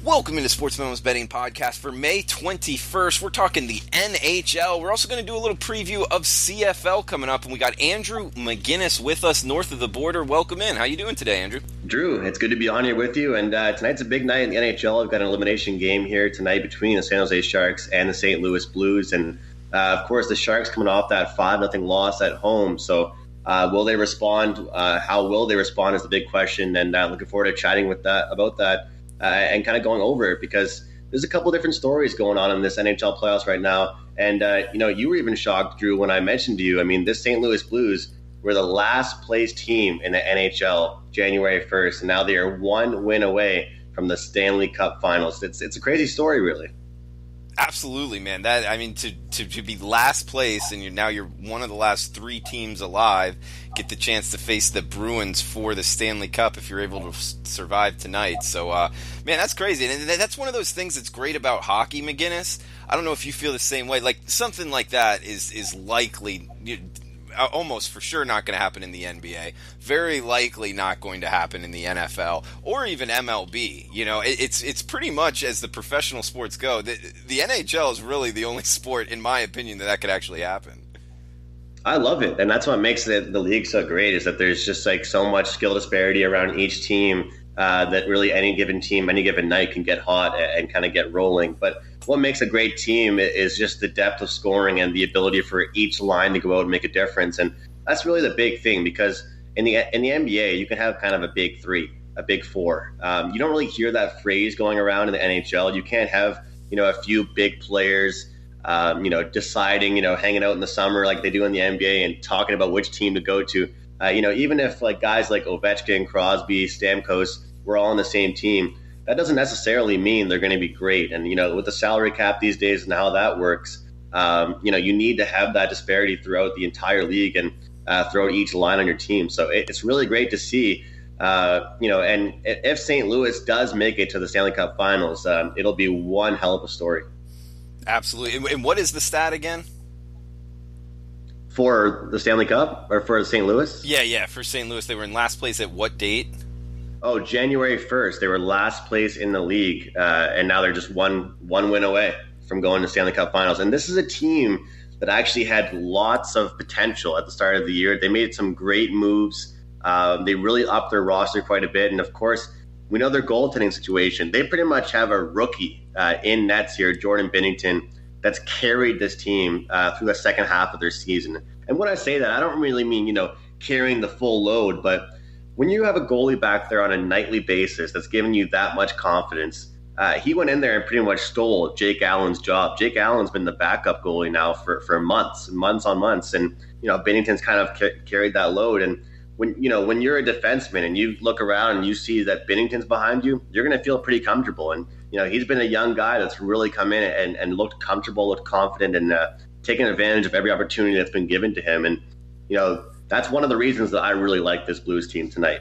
Welcome into Sports Memos Betting Podcast for May 21st. We're talking the NHL. We're also going to do a little preview of CFL coming up, and we got Andrew McGinnis with us north of the border. Welcome in. How you doing today, Andrew? Drew, it's good to be on here with you, and tonight's a big night in the NHL. We've got an elimination game here tonight between the San Jose Sharks and the St. Louis Blues, and of course the Sharks coming off that 5-0 loss at home, so will they respond? How will they respond is the big question, and looking forward to chatting about that. And kind of going over it because there's a couple different stories going on in this NHL playoffs right now. And, you were even shocked, Drew, when I mentioned to you, this St. Louis Blues were the last place team in the NHL January 1st. And now they are one win away from the Stanley Cup Finals. It's a crazy story, really. Absolutely, man. To be last place and you're one of the last three teams alive, get the chance to face the Bruins for the Stanley Cup if you're able to survive tonight. So, man, that's crazy. And that's one of those things that's great about hockey, McGinnis. I don't know if you feel the same way. Like, something like that is likely, almost for sure not going to happen in the NBA. Very likely not going to happen in the NFL or even MLB. It's pretty much as the professional sports go. The NHL is really the only sport, in my opinion, that could actually happen. I love it, and that's what makes the league so great is that there's just like so much skill disparity around each team that really any given team, any given night can get hot and kind of get rolling. But what makes a great team is just the depth of scoring and the ability for each line to go out and make a difference. And that's really the big thing because in the NBA, you can have kind of a big three, a big four. You don't really hear that phrase going around in the NHL. You can't have, a few big players, deciding, hanging out in the summer like they do in the NBA and talking about which team to go to. Even if like guys like Ovechkin, Crosby, Stamkos were all on the same team, that doesn't necessarily mean they're going to be great. And, with the salary cap these days and how that works, you need to have that disparity throughout the entire league and throughout each line on your team. So it's really great to see, and if St. Louis does make it to the Stanley Cup Finals, it'll be one hell of a story. Absolutely. And what is the stat again? For the Stanley Cup or for St. Louis? Yeah. For St. Louis, they were in last place at what date? Oh, January 1st. They were last place in the league, and now they're just one win away from going to Stanley Cup Finals. And this is a team that actually had lots of potential at the start of the year. They made some great moves. They really upped their roster quite a bit. And, of course, we know their goaltending situation. They pretty much have a rookie in nets here, Jordan Binnington, that's carried this team through the second half of their season. And when I say that, I don't really mean, carrying the full load, but when you have a goalie back there on a nightly basis that's giving you that much confidence, he went in there and pretty much stole Jake Allen's job. Jake Allen's been the backup goalie now for months on months. And, Binnington's kind of carried that load. And when you're a defenseman and you look around and you see that Binnington's behind you, you're going to feel pretty comfortable. And, he's been a young guy that's really come in and looked comfortable, looked confident, and taken advantage of every opportunity that's been given to him. And, that's one of the reasons that I really like this Blues team tonight.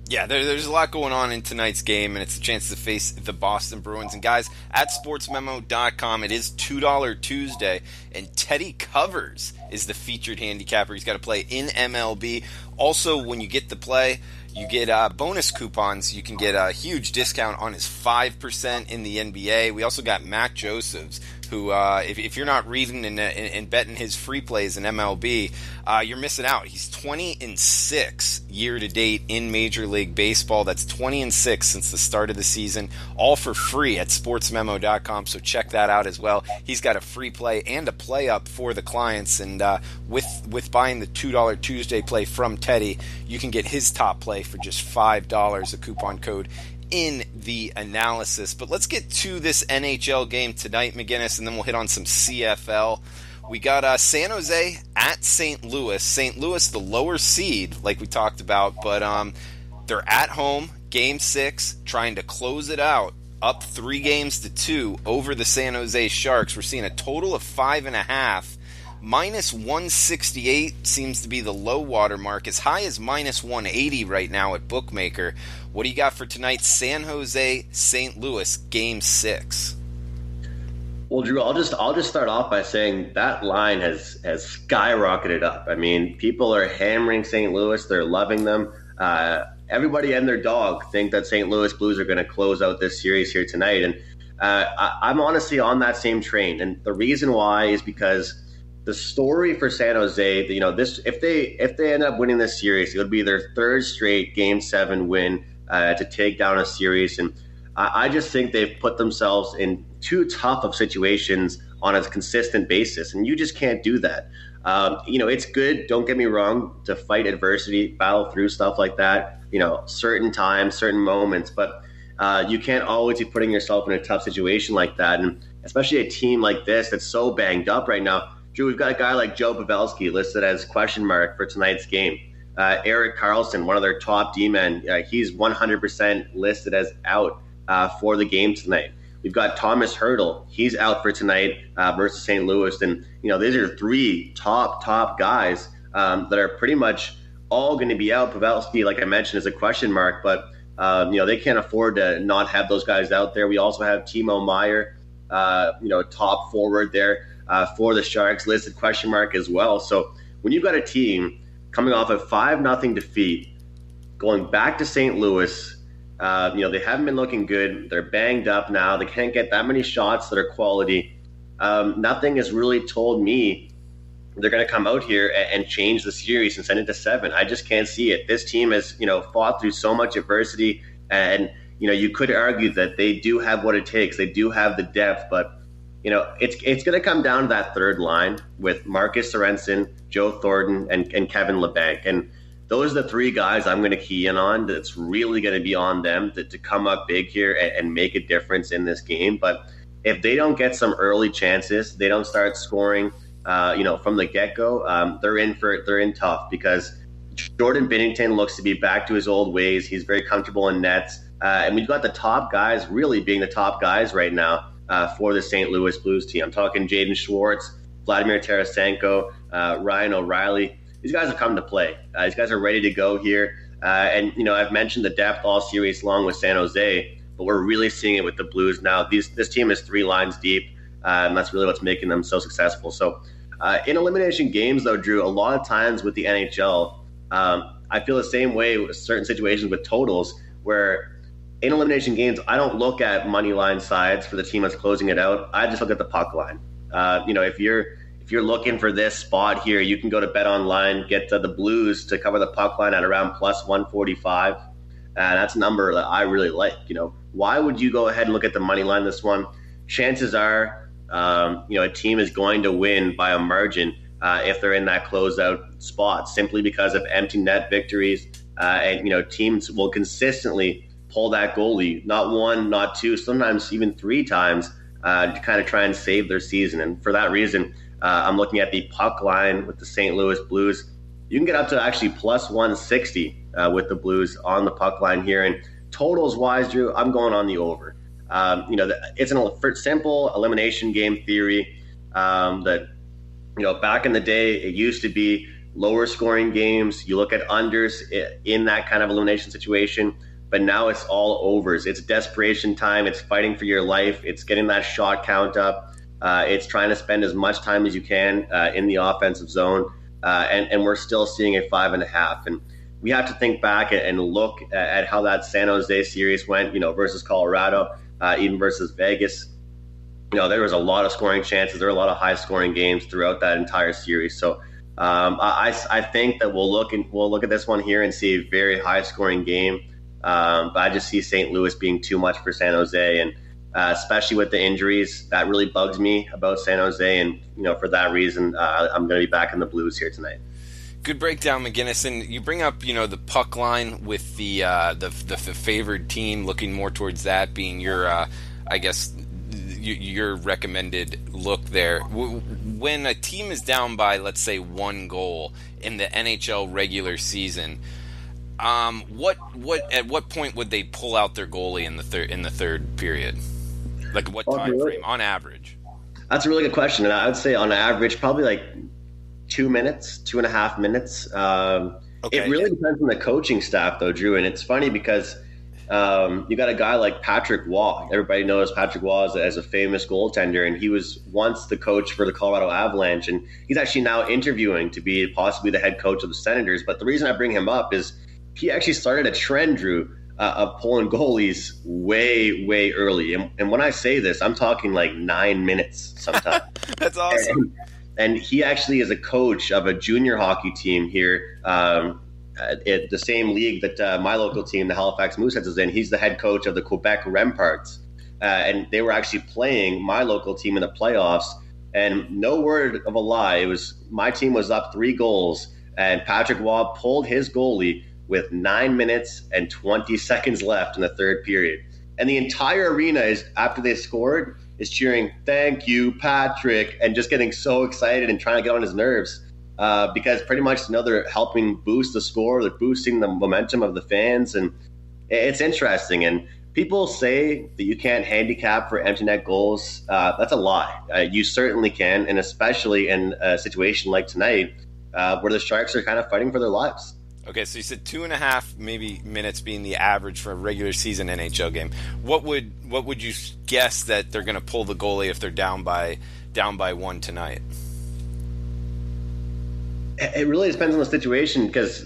Yeah, there's a lot going on in tonight's game, and it's a chance to face the Boston Bruins. And guys, at sportsmemo.com, it is $2 Tuesday, and Teddy Covers is the featured handicapper. He's got to play in MLB. Also, when you get the play, you get bonus coupons. You can get a huge discount on his 5% in the NBA. We also got Matt Josephs, who, if you're not reading and betting his free plays in MLB, you're missing out. He's 20-6 year-to-date in Major League Baseball. That's 20-6 since the start of the season, all for free at sportsmemo.com, so check that out as well. He's got a free play and a play-up for the clients, and with buying the $2 Tuesday play from Teddy, you can get his top play for just $5, a coupon code in the analysis. But let's get to this NHL game tonight, McGinnis, and then we'll hit on some CFL. We got San Jose at St. Louis. St. Louis, the lower seed, like we talked about, but they're at home, Game 6, trying to close it out, up 3-2 over the San Jose Sharks. We're seeing a total of 5.5. Minus 168 seems to be the low water mark, as high as minus 180 right now at Bookmaker. What do you got for tonight? San Jose, St. Louis, Game 6. Well, Drew, I'll just start off by saying that line has skyrocketed up. I mean, people are hammering St. Louis; they're loving them, everybody and their dog think that St. Louis Blues are going to close out this series here tonight. And I'm honestly on that same train. And the reason why is because the story for San Jose, this if they end up winning this series, it would be their third straight Game 7 win to take down a series. And I just think they've put themselves in too tough of situations on a consistent basis, and you just can't do that. It's good, don't get me wrong, to fight adversity, battle through stuff like that, certain times, certain moments, but you can't always be putting yourself in a tough situation like that. And especially a team like this that's so banged up right now. Drew, we've got a guy like Joe Pavelski listed as question mark for tonight's game. Erik Karlsson, one of their top D-men, he's 100% listed as out for the game tonight. We've got Thomas Hertl. He's out for tonight versus St. Louis. And, these are three top guys that are pretty much all going to be out. Pavelski, like I mentioned, is a question mark, but, they can't afford to not have those guys out there. We also have Timo Meier, top forward there for the Sharks, listed question mark as well. So when you've got a team coming off a 5-0 defeat, going back to St. Louis, they haven't been looking good. They're banged up now. They can't get that many shots that are quality. Nothing has really told me they're going to come out here and change the series and send it to 7. I just can't see it. This team has, fought through so much adversity, and, you could argue that they do have what it takes. They do have the depth, but, it's going to come down to that third line with Marcus Sorensen, Joe Thornton, and Kevin Labanc. And those are the three guys I'm going to key in on. That's really going to be on them to come up big here and make a difference in this game. But if they don't get some early chances, they don't start scoring, from the get-go, they're in tough, because Jordan Binnington looks to be back to his old ways. He's very comfortable in nets. And we've got the top guys really being the top guys right now for the St. Louis Blues team. I'm talking Jaden Schwartz, Vladimir Tarasenko, Ryan O'Reilly. These guys have come to play. These guys are ready to go here. And I've mentioned the depth all series long with San Jose, but we're really seeing it with the Blues now. This team is 3 lines deep, and that's really what's making them so successful. So in elimination games, though, Drew, a lot of times with the NHL, I feel the same way with certain situations with totals, where in elimination games, I don't look at money line sides for the team that's closing it out. I just look at the puck line. If you're looking for this spot here, you can go to Bet Online, get the Blues to cover the puck line at around plus 145. That's a number that I really like. Why would you go ahead and look at the money line this one? Chances are, a team is going to win by a margin if they're in that closeout spot, simply because of empty net victories. And teams will consistently pull that goalie, not one, not two, sometimes even 3 times, to kind of try and save their season. And for that reason, I'm looking at the puck line with the St. Louis Blues. You can get up to actually plus 160 with the Blues on the puck line here. And totals wise, Drew, I'm going on the over. It's a simple elimination game theory that, back in the day, it used to be lower scoring games. You look at unders in that kind of elimination situation, but now it's all overs. It's desperation time. It's fighting for your life. It's getting that shot count up. It's trying to spend as much time as you can in the offensive zone. And we're still seeing a 5.5. And we have to think back and look at how that San Jose series went, versus Colorado, even versus Vegas. There was a lot of scoring chances. There were a lot of high scoring games throughout that entire series. So I think that we'll look at this one here and see a very high scoring game. But I just see St. Louis being too much for San Jose, and especially with the injuries, that really bugs me about San Jose. And for that reason, I'm going to be back in the Blues here tonight. Good breakdown, McGinnis. And you bring up, the puck line with the favored team, looking more towards that being your, your recommended look there. When a team is down by, let's say, 1 goal in the NHL regular season, at what point would they pull out their goalie in the third period? Like what time frame on average? That's a really good question, and I would say on average probably like 2 minutes, 2.5 minutes. Okay. It really depends on the coaching staff, though, Drew. And it's funny because you got a guy like Patrick Waugh. Everybody knows Patrick Waugh as a famous goaltender, and he was once the coach for the Colorado Avalanche, and he's actually now interviewing to be possibly the head coach of the Senators. But the reason I bring him up is he actually started a trend, Drew, of pulling goalies way, way early. And when I say this, I'm talking like 9 minutes sometimes. That's awesome. And he actually is a coach of a junior hockey team here at the same league that my local team, the Halifax Mooseheads, is in. He's the head coach of the Quebec Remparts. And they were actually playing my local team in the playoffs. And no word of a lie, my team was up 3 goals, and Patrick Waugh pulled his goalie with 9 minutes and 20 seconds left in the third period. And the entire arena after they scored, is cheering, "Thank you, Patrick," and just getting so excited and trying to get on his nerves because pretty much they're helping boost the score, they're boosting the momentum of the fans, and it's interesting. And people say that you can't handicap for empty net goals. That's a lie. You certainly can, and especially in a situation like tonight where the Sharks are kind of fighting for their lives. Okay, so you said 2.5 maybe minutes being the average for a regular season NHL game. What would you guess that they're going to pull the goalie if they're down by 1 tonight? It really depends on the situation because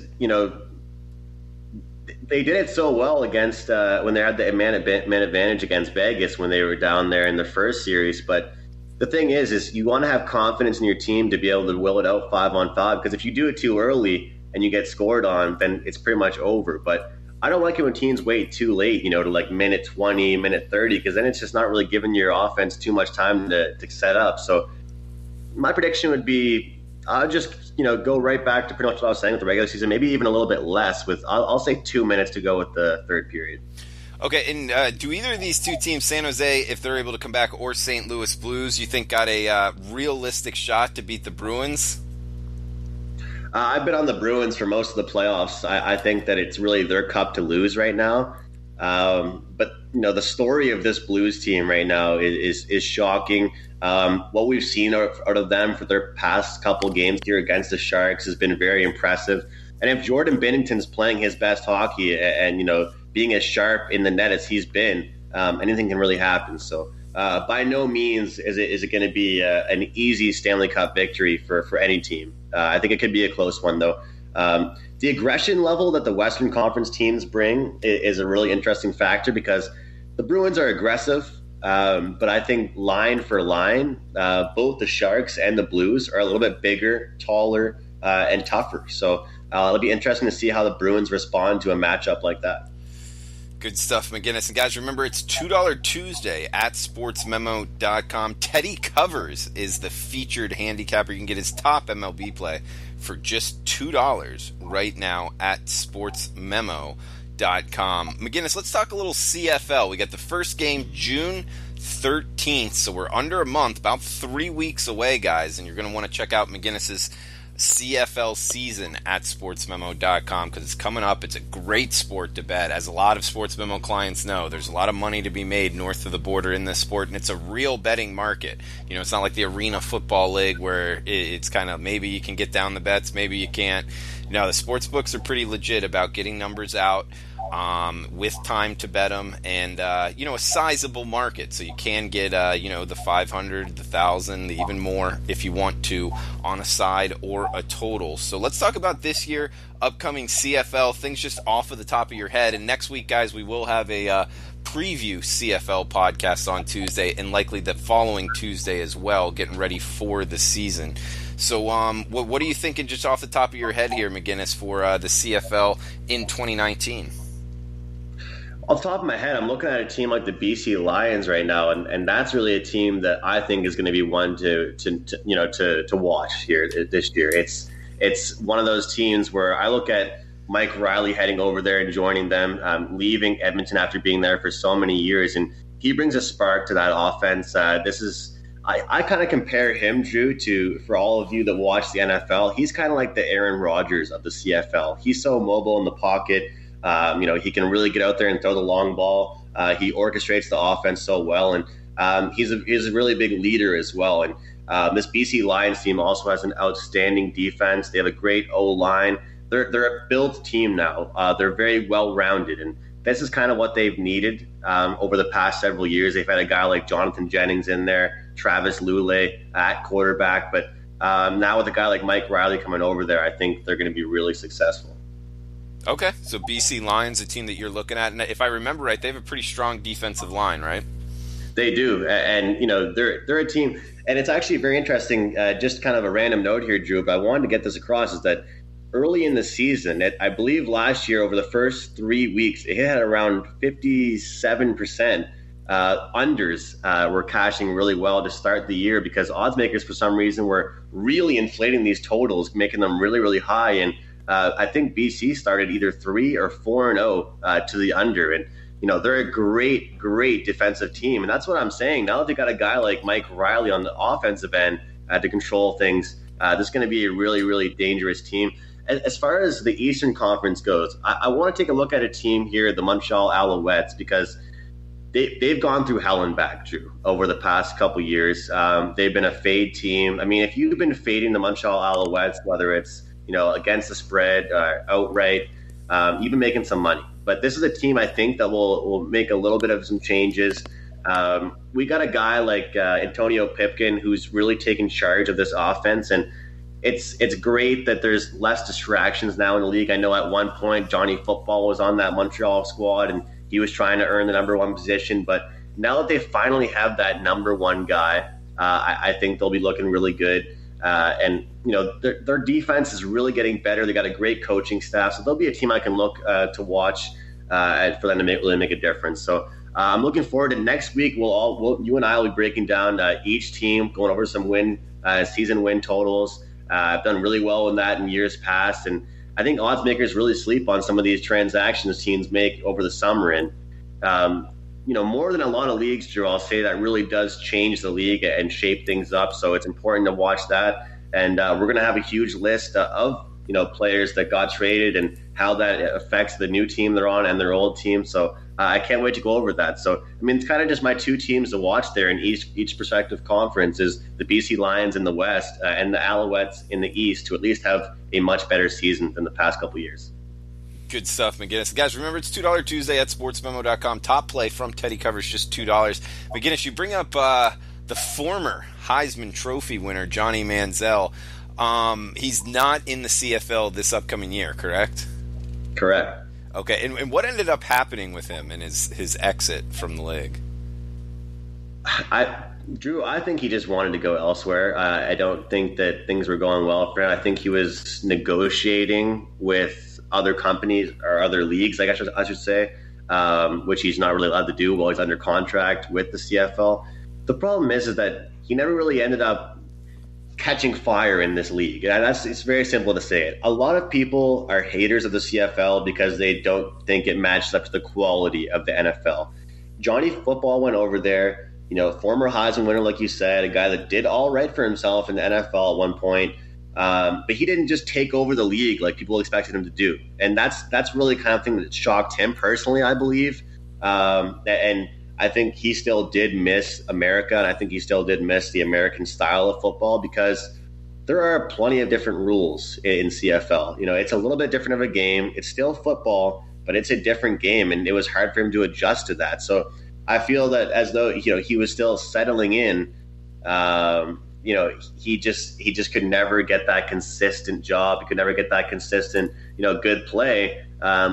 they did it so well against when they had the man advantage against Vegas when they were down there in the first series. But the thing is you want to have confidence in your team to be able to will it out 5-on-5, because if you do it too early and you get scored on, then it's pretty much over. But I don't like it when teams wait too late, to like minute 20, minute 30, because then it's just not really giving your offense too much time to set up. So my prediction would be I'll just, go right back to pretty much what I was saying with the regular season, maybe even a little bit less with, I'll say 2 minutes to go with the third period. Okay, and do either of these two teams, San Jose, if they're able to come back, or St. Louis Blues, you think got a realistic shot to beat the Bruins? I've been on the Bruins for most of the playoffs. I think that it's really their cup to lose right now. But the story of this Blues team right now is shocking. What we've seen out of them for their past couple games here against the Sharks has been very impressive. And if Jordan Binnington's playing his best hockey and being as sharp in the net as he's been, anything can really happen. So by no means is it going to be an easy Stanley Cup victory for any team. I think it could be a close one, though. The aggression level that the Western Conference teams bring is a really interesting factor because the Bruins are aggressive, but I think line for line, both the Sharks and the Blues are a little bit bigger, taller, and tougher. So it'll be interesting to see how the Bruins respond to a matchup like that. Good stuff, McGinnis. And guys, remember, it's $2 Tuesday at sportsmemo.com. Teddy Covers is the featured handicapper. You can get his top MLB play for just $2 right now at sportsmemo.com. McGinnis, let's talk a little CFL. We got the first game June 13th, so we're under a month, about 3 weeks away, guys, and you're going to want to check out McGinnis's CFL season at sportsmemo.com because it's coming up. It's a great sport to bet. As a lot of Sports Memo clients know, there's a lot of money to be made north of the border in this sport, and it's a real betting market. It's not like the Arena Football League where it's kind of maybe you can get down the bets, maybe you can't. The sports books are pretty legit about getting numbers out with time to bet them, and a sizable market, so you can get the 500, the 1,000, even more if you want to on a side or a total. So let's talk about this year, upcoming CFL things just off of the top of your head. And next week, guys, we will have a preview CFL podcast on Tuesday, and likely the following Tuesday as well, getting ready for the season. So what are you thinking just off the top of your head here, McGinnis, for the CFL in 2019? Off the top of my head, I'm looking at a team like the BC Lions right now, and that's really a team that I think is going to be one to watch here this year. It's one of those teams where I look at Mike Riley heading over there and joining them, leaving Edmonton after being there for so many years, and he brings a spark to that offense. I kind of compare him, Drew, to, for all of you that watch the NFL, he's kind of like the Aaron Rodgers of the CFL. He's so mobile in the pocket. He can really get out there and throw the long ball. He orchestrates the offense so well, and he's a really big leader as well. And this BC Lions team also has an outstanding defense. They have a great O-line. They're a built team now. They're very well-rounded, and this is kind of what they've needed over the past several years. They've had a guy like Jonathan Jennings in there, Travis Lulay at quarterback, but now with a guy like Mike Riley coming over there, I think they're going to be really successful. Okay, so BC Lions, a team that you're looking at, and if I remember right, they have a pretty strong defensive line, right? They do, and they're a team, and it's actually very interesting. Just kind of a random note here, Drew, but I wanted to get this across is that early in the season, I believe last year over the first 3 weeks, it had around 57% unders were cashing really well to start the year because odds makers for some reason were really inflating these totals, making them really really high, and I think BC started either 3 or 4-0 to the under, and they're a great defensive team, and that's what I'm saying. Now that they got a guy like Mike Riley on the offensive end to control things, this is going to be a really really dangerous team. As far as the Eastern Conference goes, I want to take a look at a team here, the Montreal Alouettes, because they've gone through hell and back, Drew, over the past couple years. They've been a fade team. I mean, if you've been fading the Montreal Alouettes, whether it's against the spread, outright, you've been making some money. But this is a team I think that will make a little bit of some changes. We got a guy like Antonio Pipkin who's really taking charge of this offense, and it's great that there's less distractions now in the league. I know at one point Johnny Football was on that Montreal squad, and he was trying to earn the number one position. But now that they finally have that number one guy, I think they'll be looking really good. And their defense is really getting better. They got a great coaching staff, so they'll be a team I can look to watch for them to really make a difference. So I'm looking forward to next week. You and I will be breaking down each team, going over some season win totals. I've done really well in that in years past, and I think odds makers really sleep on some of these transactions teams make over the summer. And more than a lot of leagues, Drew, I'll say that really does change the league and shape things up. So it's important to watch that. And we're going to have a huge list of players that got traded and how that affects the new team they're on and their old team. So I can't wait to go over that. So I mean, it's kind of just my two teams to watch there in each prospective conference is the BC Lions in the West and the Alouettes in the East to at least have a much better season than the past couple years. Good stuff, McGinnis. Guys, remember it's $2 Tuesday at sportsmemo.com. Top play from Teddy Covers, just $2. McGinnis, you bring up the former Heisman Trophy winner, Johnny Manziel. He's not in the CFL this upcoming year, correct? Correct. Okay, and what ended up happening with him and his exit from the league? Drew, I think he just wanted to go elsewhere. I don't think that things were going well for him. I think he was negotiating with other companies or other leagues, I should say, which he's not really allowed to do while he's under contract with the CFL. The problem is that he never really ended up catching fire in this league. And it's very simple to say it. A lot of people are haters of the CFL because they don't think it matches up to the quality of the NFL. Johnny Football went over there, former Heisman winner, like you said, a guy that did all right for himself in the NFL at one point. But he didn't just take over the league like people expected him to do. And that's really kind of thing that shocked him personally, I believe. And I think he still did miss America, and I think he still did miss the American style of football because there are plenty of different rules in CFL. It's a little bit different of a game. It's still football, but it's a different game, and it was hard for him to adjust to that. So I feel that as though he was still settling in. He just could never get that consistent job. He could never get that consistent, good play,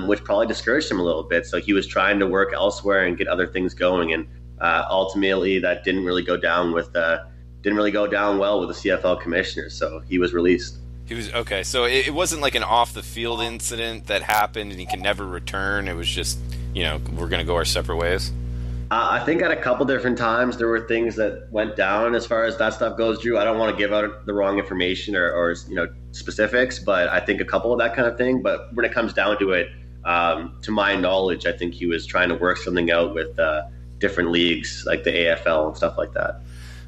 which probably discouraged him a little bit. So he was trying to work elsewhere and get other things going, and ultimately that didn't really go down well with the CFL commissioner. So he was released. He was okay. So it wasn't like an off the field incident that happened and he can never return. It was just we're going to go our separate ways. I think at a couple different times there were things that went down as far as that stuff goes, Drew. I don't want to give out the wrong information or specifics, but I think a couple of that kind of thing. But when it comes down to it, to my knowledge, I think he was trying to work something out with different leagues like the AFL and stuff like that.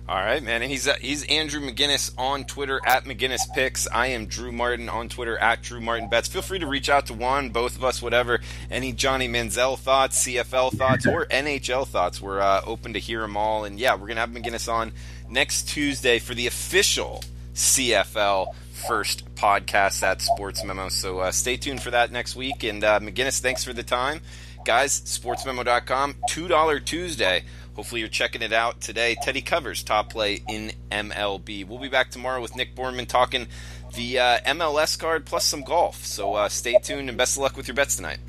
All right, man. And he's Andrew McGinnis on Twitter at McGinnisPicks. I am Drew Martin on Twitter at DrewMartinBets. Feel free to reach out to one, both of us, whatever. Any Johnny Manziel thoughts, CFL thoughts, or NHL thoughts. We're open to hear them all. And yeah, we're going to have McGinnis on next Tuesday for the official CFL first podcast at Sports Memo. So stay tuned for that next week. And McGinnis, thanks for the time. Guys, sportsmemo.com, $2 Tuesday. Hopefully you're checking it out today. Teddy Covers, top play in MLB. We'll be back tomorrow with Nick Borman talking the MLS card plus some golf. So stay tuned and best of luck with your bets tonight.